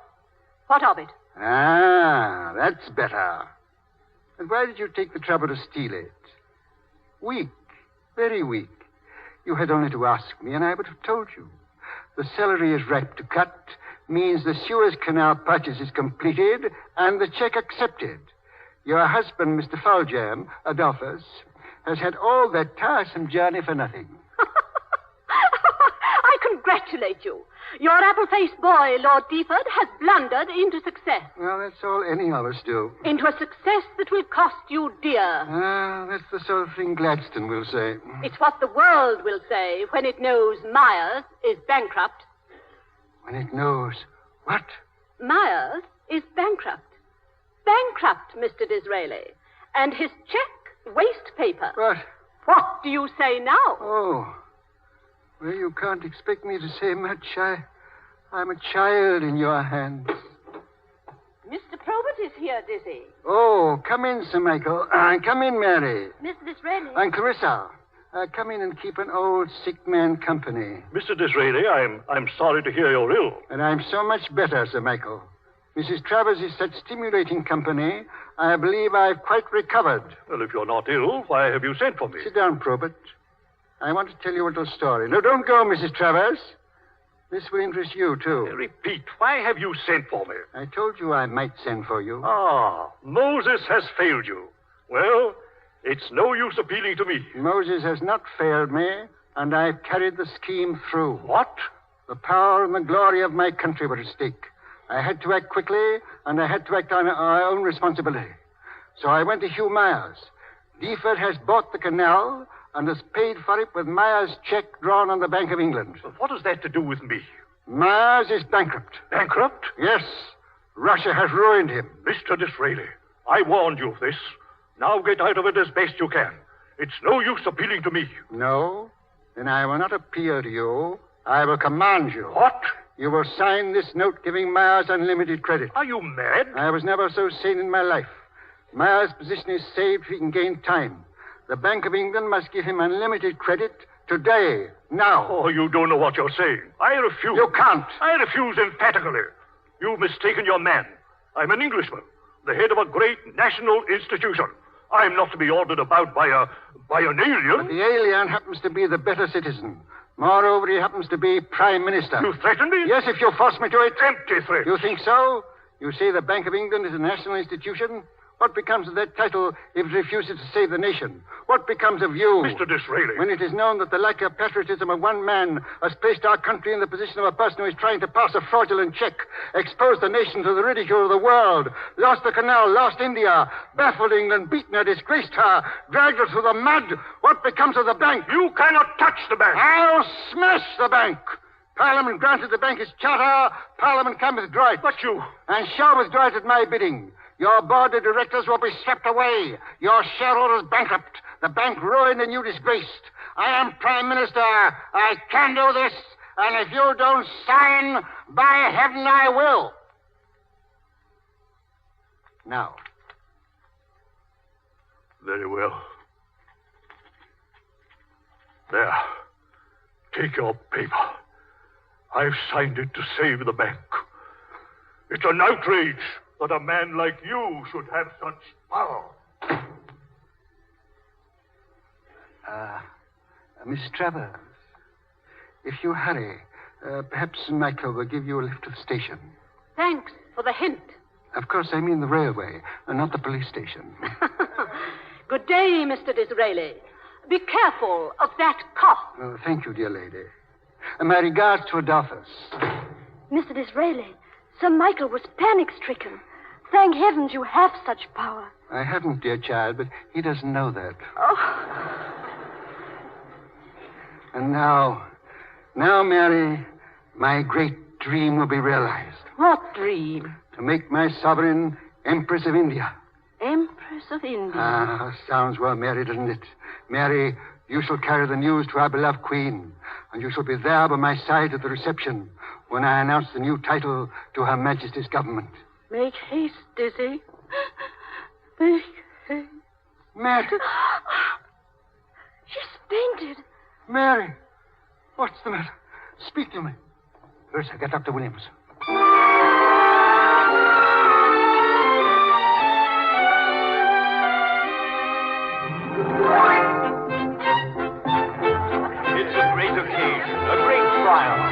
what of it?
Ah, that's better. And why did you take the trouble to steal it? Weak, very weak. You had only to ask me, and I would have told you. The celery is ripe to cut, means the Suez Canal purchase is completed, and the check accepted. Your husband, Mr. Foljam, Adolphus, has had all that tiresome journey for nothing.
I congratulate you. Your apple-faced boy, Lord Deeford, has blundered into success.
Well, that's all any of us do.
Into a success that will cost you dear.
Ah, that's the sort of thing Gladstone will say.
It's what the world will say when it knows Myers is bankrupt.
When it knows what?
Myers is bankrupt. Bankrupt, Mr. Disraeli. And his check, waste paper.
What?
What do you say now?
Oh. Well, you can't expect me to say much. I'm a child in your hands.
Mr. Probert is here, Dizzy.
Oh, come in, Sir Michael. Come in, Mary.
Mr. Disraeli.
And Clarissa. Come in and keep an old sick man company.
Mr. Disraeli, I'm sorry to hear you're ill.
And I'm so much better, Sir Michael. Mrs. Travers is such stimulating company, I believe I've quite recovered.
Well, if you're not ill, why have you sent for me?
Sit down, Probert. I want to tell you a little story. No, don't go, Mrs. Travers. This will interest you, too.
Repeat, why have you sent for me?
I told you I might send for you.
Ah, Moses has failed you. Well, it's no use appealing to me.
Moses has not failed me, and I've carried the scheme through.
What?
The power and the glory of my country were at stake. I had to act quickly, and I had to act on our own responsibility. So I went to Hugh Myers. Deeford has bought the canal and has paid for it with Myers' check drawn on the Bank of England.
What has that to do with me?
Myers is bankrupt.
Bankrupt?
Yes. Russia has ruined him.
Mr. Disraeli, I warned you of this. Now get out of it as best you can. It's no use appealing to me.
No? Then I will not appeal to you. I will command you.
What?
You will sign this note giving Myers unlimited credit.
Are you mad?
I was never so sane in my life. Myers' position is saved if he can gain time. The Bank of England must give him unlimited credit today, now.
Oh, you don't know what you're saying. I refuse.
You can't.
I refuse emphatically. You've mistaken your man. I'm an Englishman, the head of a great national institution. I'm not to be ordered about by an alien.
But the alien happens to be the better citizen. Moreover, he happens to be Prime Minister.
You threaten me?
Yes, if you force me to it.
Empty threat.
You think so? You say the Bank of England is a national institution? What becomes of that title if it refuses to save the nation? What becomes of you?
Mr. Disraeli.
When it is known that the lack of patriotism of one man has placed our country in the position of a person who is trying to pass a fraudulent check, exposed the nation to the ridicule of the world, lost the canal, lost India, baffled England, beaten her, disgraced her, dragged her through the mud, what becomes of the bank?
You cannot touch the bank.
I'll smash the bank. Parliament granted the bank its charter. Parliament can withdraw it.
But you...
And shall withdraw it at my bidding. Your board of directors will be swept away. Your shareholders bankrupt. The bank ruined and you disgraced. I am Prime Minister. I can do this. And if you don't sign, by heaven I will. Now.
Very well. There. Take your paper. I've signed it to save the bank. It's an outrage that a man like you should have such power.
Miss Travers, if you hurry, perhaps Michael will give you a lift to the station.
Thanks for the hint.
Of course, I mean the railway, and not the police station.
Good day, Mr. Disraeli. Be careful of that cough.
Thank you, dear lady. My regards to Adolphus.
Mr. Disraeli, Sir Michael was panic-stricken. Thank heavens you have such power.
I haven't, dear child, but he doesn't know that.
Oh.
And now, Mary, my great dream will be realized.
What dream?
To make my sovereign Empress of India.
Empress of India?
Ah, sounds well, Mary, doesn't it? Mary, you shall carry the news to our beloved Queen, and you shall be there by my side at the reception when I announce the new title to Her Majesty's government.
Make haste, Dizzy. Make haste.
Mary.
She's fainted.
Mary. What's the matter? Speak to me. First, I get Dr. Williams.
It's a great occasion, a great triumph.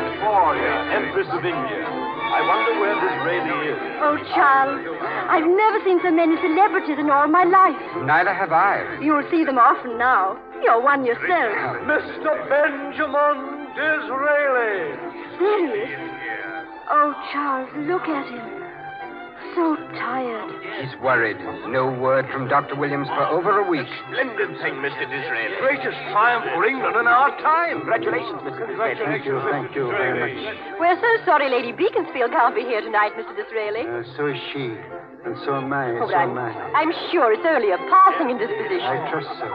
Victoria, Empress of India. I wonder where Disraeli is.
Oh, Charles, I've never seen so many celebrities in all my life.
Neither have I.
You'll see them often now. You're one yourself.
Mr. Benjamin Disraeli.
Serious? Oh, Charles, look at him. So tired.
He's worried. No word from Dr. Williams for over a week.
Splendid thing, Mr. Disraeli.
Greatest triumph for England in our time.
Congratulations, Mr. Disraeli.
Thank you very much.
We're so sorry Lady Beaconsfield can't be here tonight, Mr. Disraeli.
So is she. And so am I.
Oh,
So am I.
I'm sure it's only a passing indisposition.
I trust so.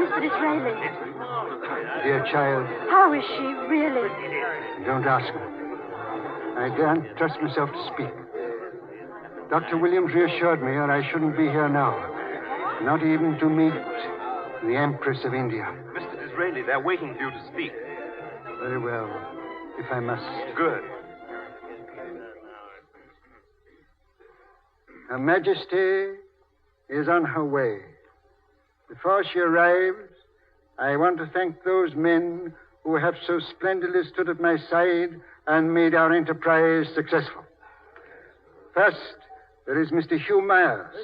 Mr. Disraeli,
Dear child,
how is she really?
don't ask me. I daren't trust myself to speak. Dr. Williams reassured me, or I shouldn't be here now. Not even to meet the Empress of India.
Mr. Disraeli, they're waiting for you to speak.
Very well, if I must.
Good.
Her Majesty is on her way. Before she arrives, I want to thank those men who have so splendidly stood at my side and made our enterprise successful. First, there is Mr. Hugh Myers.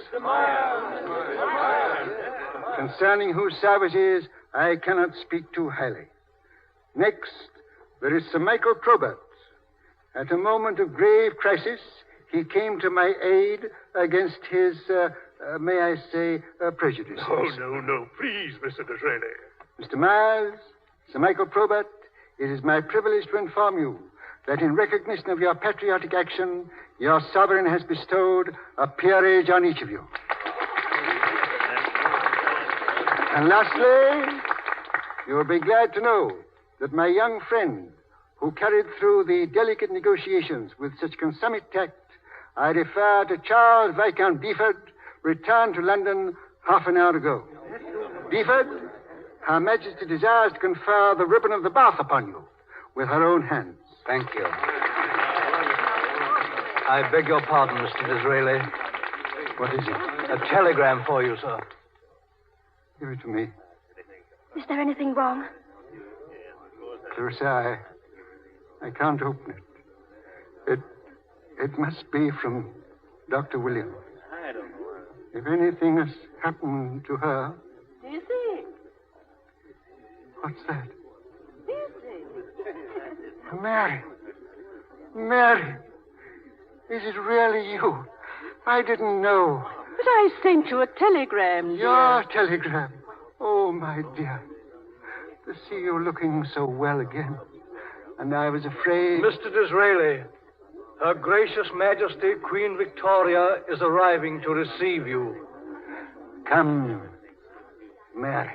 Concerning whose services I cannot speak too highly. Next, there is Sir Michael Probert. At a moment of grave crisis, he came to my aid against his, may I say, prejudices.
Oh, no. Please, Mr. Disraeli.
Mr. Myers, Sir Michael Probert, it is my privilege to inform you that in recognition of your patriotic action, your sovereign has bestowed a peerage on each of you. And lastly, you will be glad to know that my young friend, who carried through the delicate negotiations with such consummate tact, I refer to Charles Viscount Deeford, returned to London half an hour ago. Deeford, Her Majesty desires to confer the ribbon of the bath upon you with her own hands.
Thank you.
I beg your pardon, Mr. Disraeli.
What is it?
A telegram for you, sir.
Give it to me.
Is there anything wrong?
Clarissa, I can't open it. It must be from Dr. Williams. If anything has happened to her...
Dizzy.
What's that?
Dizzy.
Mary. Mary. Is it really you? I didn't know.
But I sent you a telegram, dear.
Your telegram. Oh, my dear. To see you looking so well again. And I was afraid...
Mr. Disraeli, Her Gracious Majesty Queen Victoria is arriving to receive you.
Come, Mary.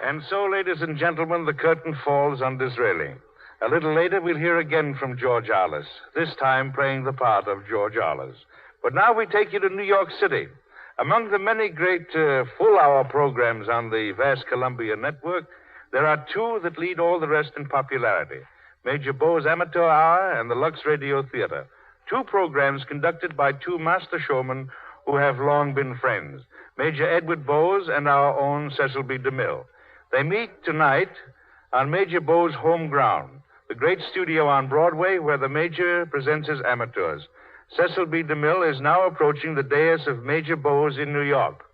And so, ladies and gentlemen, the curtain falls on Disraeli. A little later, we'll hear again from George Arliss, this time playing the part of George Arliss. But now we take you to New York City. Among the many great full-hour programs on the vast Columbia network, there are two that lead all the rest in popularity. Major Bowes' Amateur Hour and the Lux Radio Theater. Two programs conducted by two master showmen who have long been friends, Major Edward Bowes and our own Cecil B. DeMille. They meet tonight on Major Bowes' home ground, the great studio on Broadway where the Major presents his amateurs. Cecil B. DeMille is now approaching the dais of Major Bowes in New York.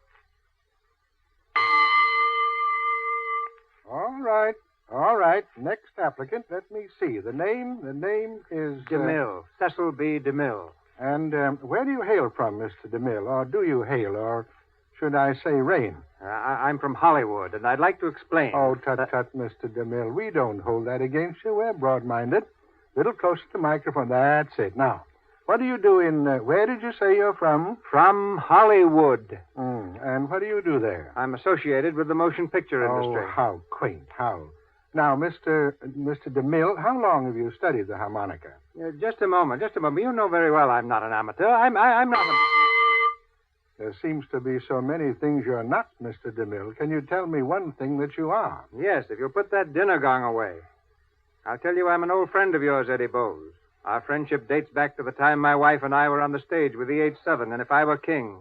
All right.
All right. Next applicant. Let me see. The name is...
DeMille. Cecil B. DeMille.
And where do you hail from, Mr. DeMille? Or do you hail, or should I say reign?
I'm from Hollywood, and I'd like to explain.
Oh, tut, Mr. DeMille. We don't hold that against you. We're broad-minded. Little closer to the microphone. That's it. Now, what do you do in... where did you say you're from?
From Hollywood.
And what do you do there?
I'm associated with the motion picture industry.
Oh, how quaint. How... Now, Mr. DeMille, how long have you studied the harmonica?
Just a moment. You know very well I'm not an amateur. I'm not a...
There seems to be so many things you're not, Mr. DeMille. Can you tell me one thing that you are?
Yes, if you'll put that dinner gong away. I'll tell you I'm an old friend of yours, Eddie Bowes. Our friendship dates back to the time my wife and I were on the stage with the H7, and If I Were King.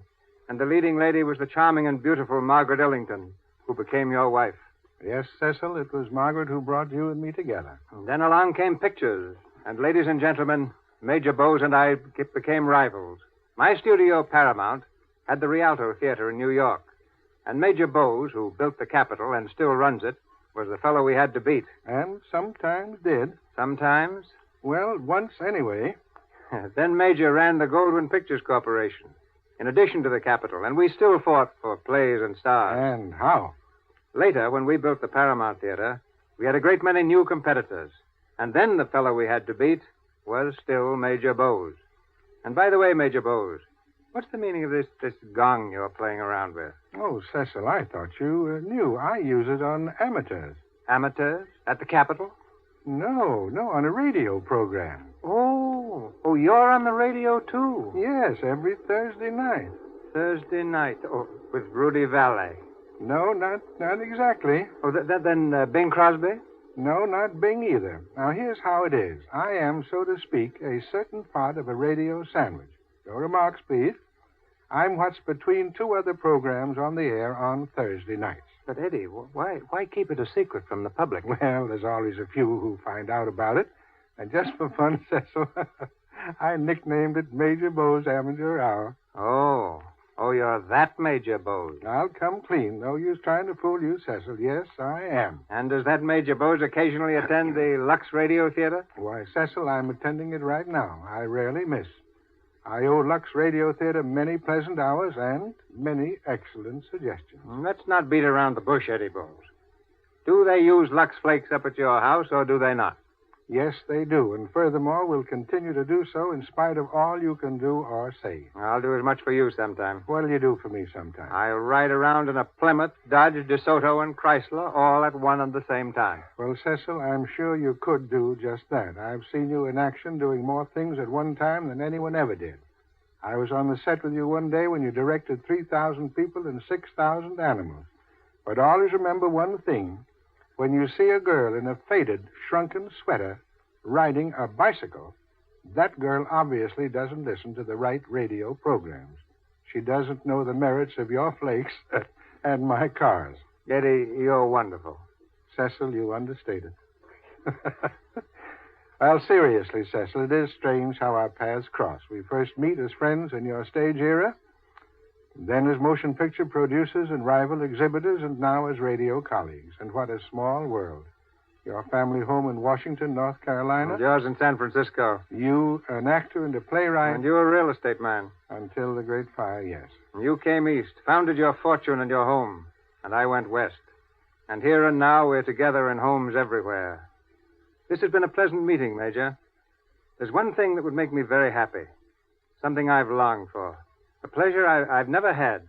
And the leading lady was the charming and beautiful Margaret Ellington, who became your wife.
Yes, Cecil, it was Margaret who brought you and me together.
And then along came pictures. And ladies and gentlemen, Major Bowes and I became rivals. My studio, Paramount, had the Rialto Theater in New York. And Major Bowes, who built the Capitol and still runs it, was the fellow we had to beat.
And sometimes did.
Sometimes?
Well, once anyway.
Then Major ran the Goldwyn Pictures Corporation, in addition to the Capitol, and we still fought for plays and stars.
And how?
Later, when we built the Paramount Theater, we had a great many new competitors. And then the fellow we had to beat was still Major Bowes. And by the way, Major Bowes, what's the meaning of this gong you're playing around with?
Oh, Cecil, I thought you knew. I use it on amateurs.
Amateurs? At the Capitol?
No, on a radio program.
Oh, you're on the radio, too?
Yes, every Thursday night.
Thursday night? Oh, with Rudy Valet.
No, not exactly.
Oh, then Bing Crosby?
No, not Bing either. Now, here's how it is. I am, so to speak, a certain part of a radio sandwich. Your remarks, please. I'm what's between two other programs on the air on Thursday nights.
But, Eddie, why keep it a secret from the public?
Well, there's always a few who find out about it. And just for fun, Cecil, I nicknamed it Major Bowes Amateur Hour.
Oh, you're that Major Bowes.
I'll come clean. No use trying to fool you, Cecil. Yes, I am.
And does that Major Bowes occasionally attend the Lux Radio Theater?
Why, Cecil, I'm attending it right now. I rarely miss. I owe Lux Radio Theater many pleasant hours and many excellent suggestions.
Let's not beat around the bush, Eddie Bowes. Do they use Lux Flakes up at your house, or do they not?
Yes, they do. And furthermore, will continue to do so in spite of all you can do or say.
I'll do as much for you sometime.
What'll you do for me sometime?
I'll ride around in a Plymouth, Dodge, DeSoto, and Chrysler all at one and the same time.
Well, Cecil, I'm sure you could do just that. I've seen you in action doing more things at one time than anyone ever did. I was on the set with you one day when you directed 3,000 people and 6,000 animals. But always remember one thing. When you see a girl in a faded, shrunken sweater riding a bicycle, that girl obviously doesn't listen to the right radio programs. She doesn't know the merits of your flakes and my cars.
Eddie, you're wonderful.
Cecil, you understated. Well, seriously, Cecil, it is strange how our paths cross. We first meet as friends in your stage era, then as motion picture producers and rival exhibitors, and now as radio colleagues. And what a small world. Your family home in Washington, North Carolina.
And yours in San Francisco.
You, an actor and a playwright.
And you a real estate man.
Until the Great Fire, yes.
And you came east, founded your fortune and your home. And I went west. And here and now we're together in homes everywhere. This has been a pleasant meeting, Major. There's one thing that would make me very happy. Something I've longed for. A pleasure I've never had.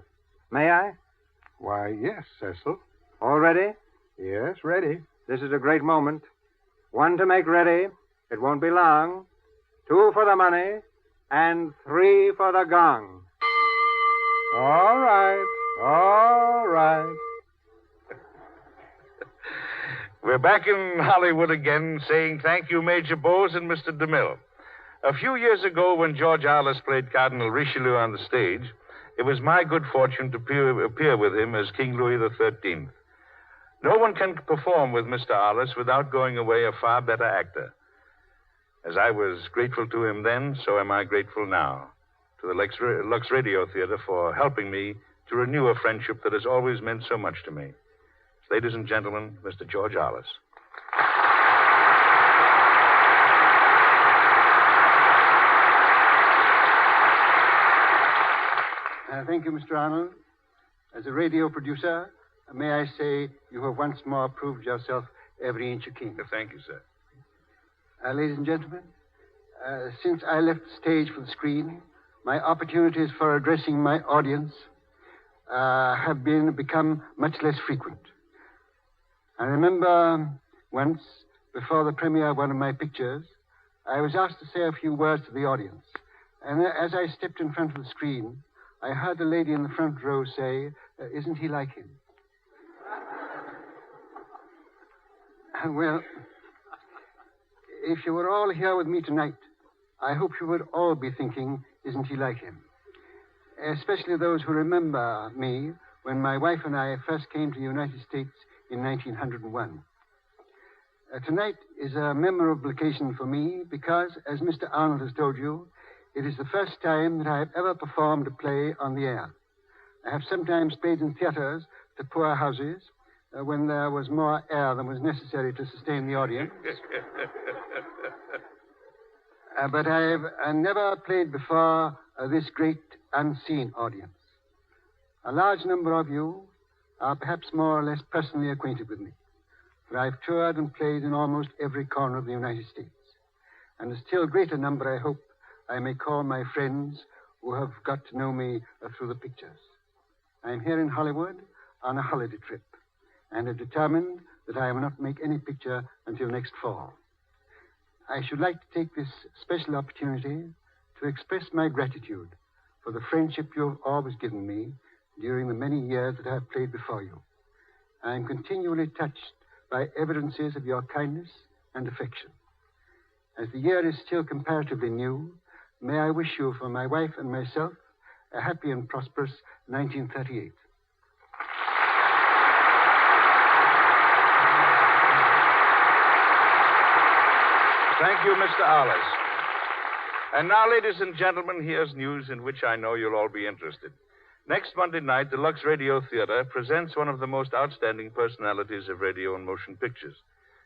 May I?
Why, yes, Cecil.
All ready?
Yes, ready.
This is a great moment. 1 to make ready. It won't be long. 2 for the money. And 3 for the gong.
All right.
We're back in Hollywood again, saying thank you, Major Bowes and Mr. DeMille. A few years ago, when George Arliss played Cardinal Richelieu on the stage, it was my good fortune to appear with him as King Louis XIII. No one can perform with Mr. Arliss without going away a far better actor. As I was grateful to him then, so am I grateful now to the Lux Radio Theater for helping me to renew a friendship that has always meant so much to me. Ladies and gentlemen, Mr. George Arliss.
Thank you, Mr. Arnold. As a radio producer, may I say you have once more proved yourself every inch a king.
Thank you, sir.
Ladies and gentlemen, since I left the stage for the screen, my opportunities for addressing my audience have become much less frequent. I remember once, before the premiere of one of my pictures, I was asked to say a few words to the audience. And as I stepped in front of the screen, I heard a lady in the front row say, "Isn't he like him?" Well, if you were all here with me tonight, I hope you would all be thinking, "Isn't he like him?" Especially those who remember me when my wife and I first came to the United States in 1901. Tonight is a memorable occasion for me because, as Mr. Arnold has told you, it is the first time that I have ever performed a play on the air. I have sometimes played in theaters to poor houses when there was more air than was necessary to sustain the audience. But I have never played before this great unseen audience. A large number of you are perhaps more or less personally acquainted with me, for I've toured and played in almost every corner of the United States. And a still greater number, I hope, I may call my friends who have got to know me through the pictures. I'm here in Hollywood on a holiday trip, and have determined that I will not make any picture until next fall. I should like to take this special opportunity to express my gratitude for the friendship you have always given me during the many years that I have played before you. I am continually touched by evidences of your kindness and affection. As the year is still comparatively new, may I wish you, for my wife and myself, a happy and prosperous 1938.
Thank you, Mr. Arliss. And now, ladies and gentlemen, here's news in which I know you'll all be interested. Next Monday night, the Lux Radio Theater presents one of the most outstanding personalities of radio and motion pictures.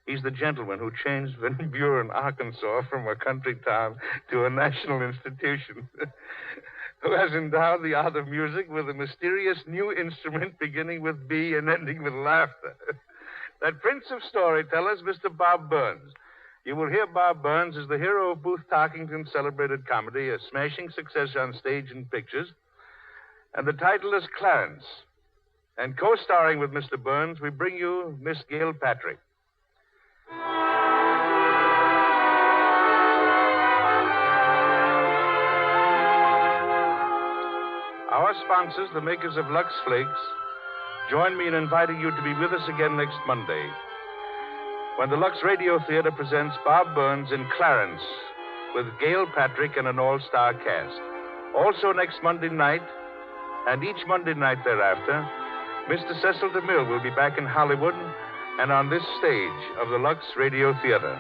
He's the gentleman who changed Van Buren, Arkansas, from a country town to a national institution, who has endowed the art of music with a mysterious new instrument beginning with B and ending with laughter. That prince of storytellers, Mr. Bob Burns. You will hear Bob Burns as the hero of Booth Tarkington's celebrated comedy, a smashing success on stage and pictures, and the title is Clarence. And co-starring with Mr. Burns, we bring you Miss Gail Patrick. Our sponsors, the makers of Lux Flakes, join me in inviting you to be with us again next Monday, when the Lux Radio Theater presents Bob Burns in Clarence with Gail Patrick and an all-star cast. Also next Monday night, and each Monday night thereafter, Mr. Cecil DeMille will be back in Hollywood and on this stage of the Lux Radio Theater.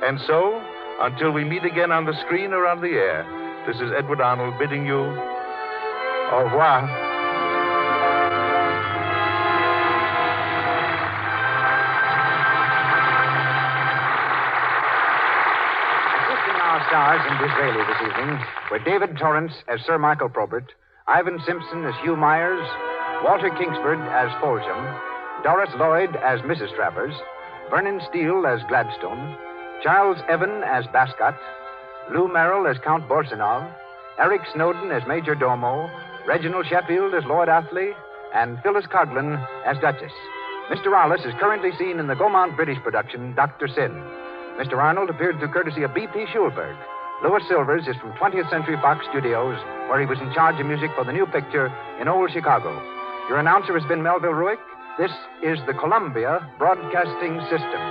And so, until we meet again on the screen or on the air, this is Edward Arnold bidding you au revoir.
Our stars in Disraeli this evening were David Torrance as Sir Michael Probert, Ivan Simpson as Hugh Myers, Walter Kingsford as Folsom, Doris Lloyd as Mrs. Travers, Vernon Steele as Gladstone, Charles Evan as Bascott, Lou Merrill as Count Bolsonov, Eric Snowden as Major Domo, Reginald Sheffield as Lord Athley, and Phyllis Coughlin as Duchess. Mr. Arliss is currently seen in the Gaumont British production, Dr. Sin. Mr. Arnold appeared through courtesy of B.P. Schulberg. Louis Silvers is from 20th Century Fox Studios, where he was in charge of music for the new picture in Old Chicago. Your announcer has been Melville Ruick. This is the Columbia Broadcasting System.